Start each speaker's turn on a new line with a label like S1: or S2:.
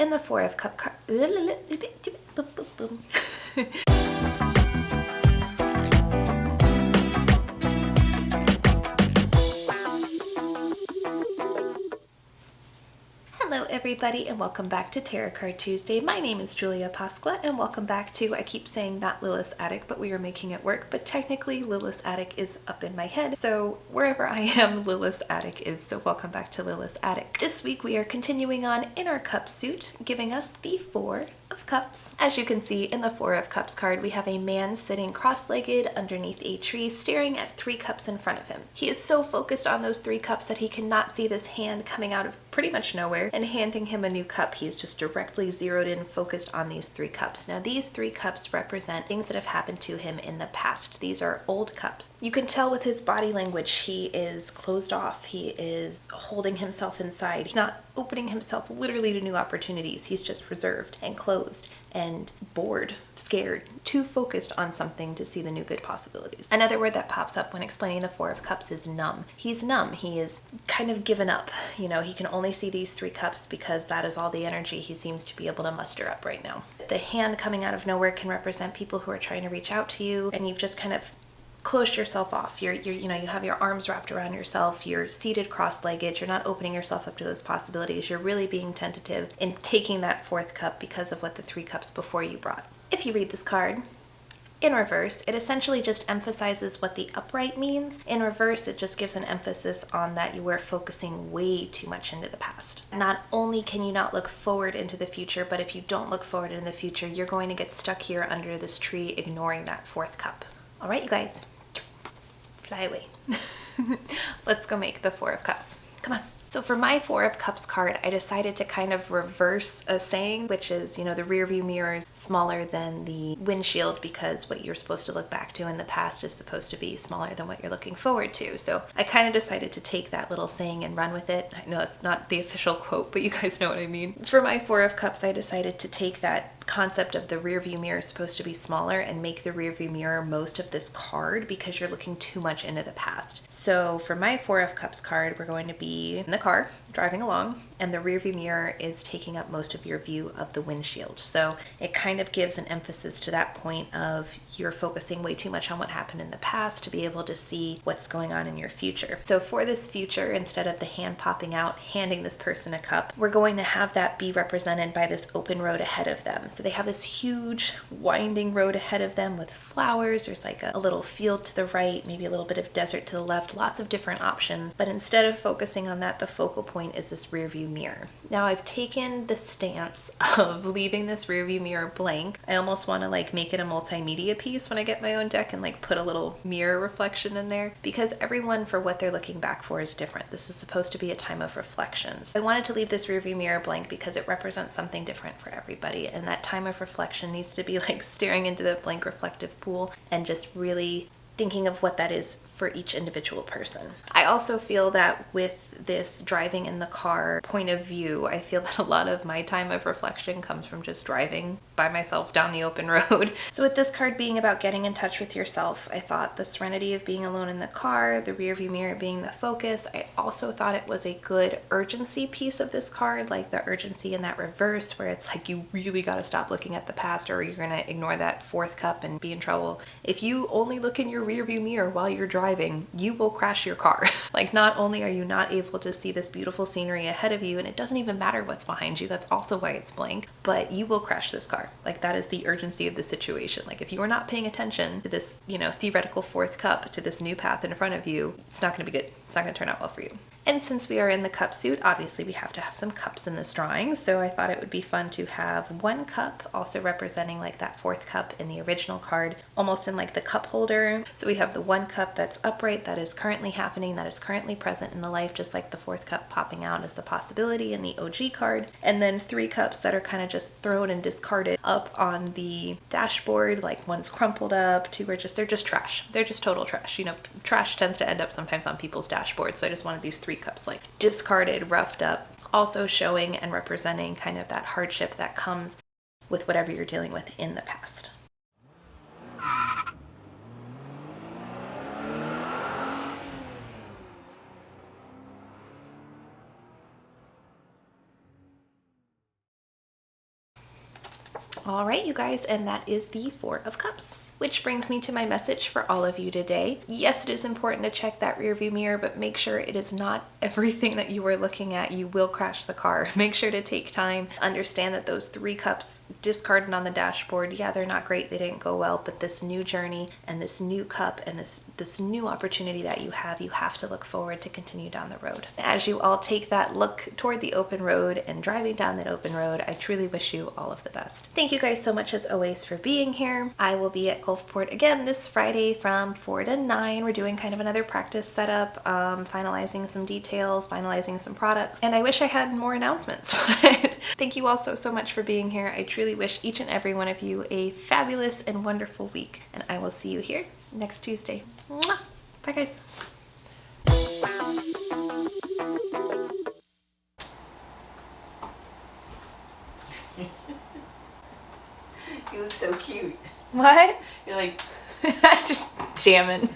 S1: In the Four of Cups card. Hello everybody and welcome back to Tarot Card Tuesday. My name is Julia Pasqua and welcome back to, I keep saying not Lilith's Attic, but we are making it work, but technically Lilith's Attic is up in my head. So wherever I am, Lilith's Attic is, so welcome back to Lilith's Attic. This week we are continuing on in our cup suit, giving us the Four of Cups. As you can see in the Four of Cups card, we have a man sitting cross-legged underneath a tree staring at 3 cups in front of him. He is so focused on those 3 cups that he cannot see this hand coming out of pretty much nowhere and handing him a new cup. He is just directly zeroed in, focused on these 3 cups. Now these 3 cups represent things that have happened to him in the past. These are old cups. You can tell with his body language he is closed off. He is holding himself inside. He's not opening himself literally to new opportunities. He's just reserved and closed and bored, scared, too focused on something to see the new good possibilities. Another word that pops up when explaining the Four of Cups is numb. He's numb. He is kind of given up. You know, he can only see these 3 cups because that is all the energy he seems to be able to muster up right now. The hand coming out of nowhere can represent people who are trying to reach out to you, and you've just kind of closed yourself off. You have your arms wrapped around yourself, you're seated cross-legged, you're not opening yourself up to those possibilities, you're really being tentative in taking that 4th cup because of what the 3 cups before you brought. If you read this card in reverse, it essentially just emphasizes what the upright means. In reverse, it just gives an emphasis on that you were focusing way too much into the past. Not only can you not look forward into the future, but if you don't look forward in the future, you're going to get stuck here under this tree ignoring that 4th cup. All right, you guys, fly away. Let's go make the Four of Cups. Come on. So for my Four of Cups card, I decided to kind of reverse a saying, which is, you know, the rear view mirror is smaller than the windshield because what you're supposed to look back to in the past is supposed to be smaller than what you're looking forward to. So I kind of decided to take that little saying and run with it. I know it's not the official quote, but you guys know what I mean. For my Four of Cups, I decided to take that concept of the rear view mirror is supposed to be smaller and make the rear view mirror most of this card because you're looking too much into the past. So for my Four of Cups card, we're going to be in the car driving along and the rear view mirror is taking up most of your view of the windshield. So it kind of gives an emphasis to that point of you're focusing way too much on what happened in the past to be able to see what's going on in your future. So for this future, instead of the hand popping out, handing this person a cup, we're going to have that be represented by this open road ahead of them. So they have this huge winding road ahead of them with flowers. There's like a little field to the right, maybe a little bit of desert to the left, lots of different options. But instead of focusing on that, the focal point is this rear view mirror. Now I've taken the stance of leaving this rear view mirror blank. I almost want to like make it a multimedia piece when I get my own deck and like put a little mirror reflection in there because everyone for what they're looking back for is different. This is supposed to be a time of reflection. So I wanted to leave this rear view mirror blank because it represents something different for everybody, and that time of reflection needs to be like staring into the blank reflective pool and just really thinking of what that is for each individual person. I also feel that with this driving in the car point of view, I feel that a lot of my time of reflection comes from just driving by myself down the open road. So with this card being about getting in touch with yourself, I thought the serenity of being alone in the car, the rear view mirror being the focus. I also thought it was a good urgency piece of this card, like the urgency in that reverse where it's like you really got to stop looking at the past or you're going to ignore that 4th cup and be in trouble. If you only look in your rear view mirror while you're driving, you will crash your car. Like not only are you not able to see this beautiful scenery ahead of you, and it doesn't even matter what's behind you, that's also why it's blank, but you will crash this car. Like that is the urgency of the situation. Like if you are not paying attention to this, you know, theoretical 4th cup, to this new path in front of you, it's not going to be good. It's not going to turn out well for you. And since we are in the cup suit, obviously we have to have some cups in this drawing. So I thought it would be fun to have 1 cup also representing like that 4th cup in the original card, almost in like the cup holder. So we have the 1 cup that's upright, that is currently happening, that is currently present in the life, just like the 4th cup popping out as the possibility in the OG card. And then 3 cups that are kind of just thrown and discarded up on the dashboard, like one's crumpled up, 2 are just, they're just trash. They're just total trash. You know, trash tends to end up sometimes on people's dashboards. So I just wanted these 3 cups like discarded, roughed up, also showing and representing kind of that hardship that comes with whatever you're dealing with in the past. All right, you guys, and that is the Four of Cups. Which brings me to my message for all of you today. Yes, it is important to check that rearview mirror, but make sure it is not everything that you are looking at. You will crash the car. Make sure to take time. Understand that those 3 cups discarded on the dashboard, yeah, they're not great. They didn't go well, but this new journey and this new cup and this new opportunity that you have to look forward to continue down the road. As you all take that look toward the open road and driving down that open road, I truly wish you all of the best. Thank you guys so much as always for being here. I will be at Gulfport again this Friday from 4 to 9. We're doing kind of another practice setup, finalizing some details, finalizing some products, and I wish I had more announcements, but thank you all so much for being here. I truly wish each and every one of you a fabulous and wonderful week, and I will see you here next Tuesday. Mwah! Bye guys.
S2: You look so cute.
S1: What?
S2: You're like
S1: just jamming.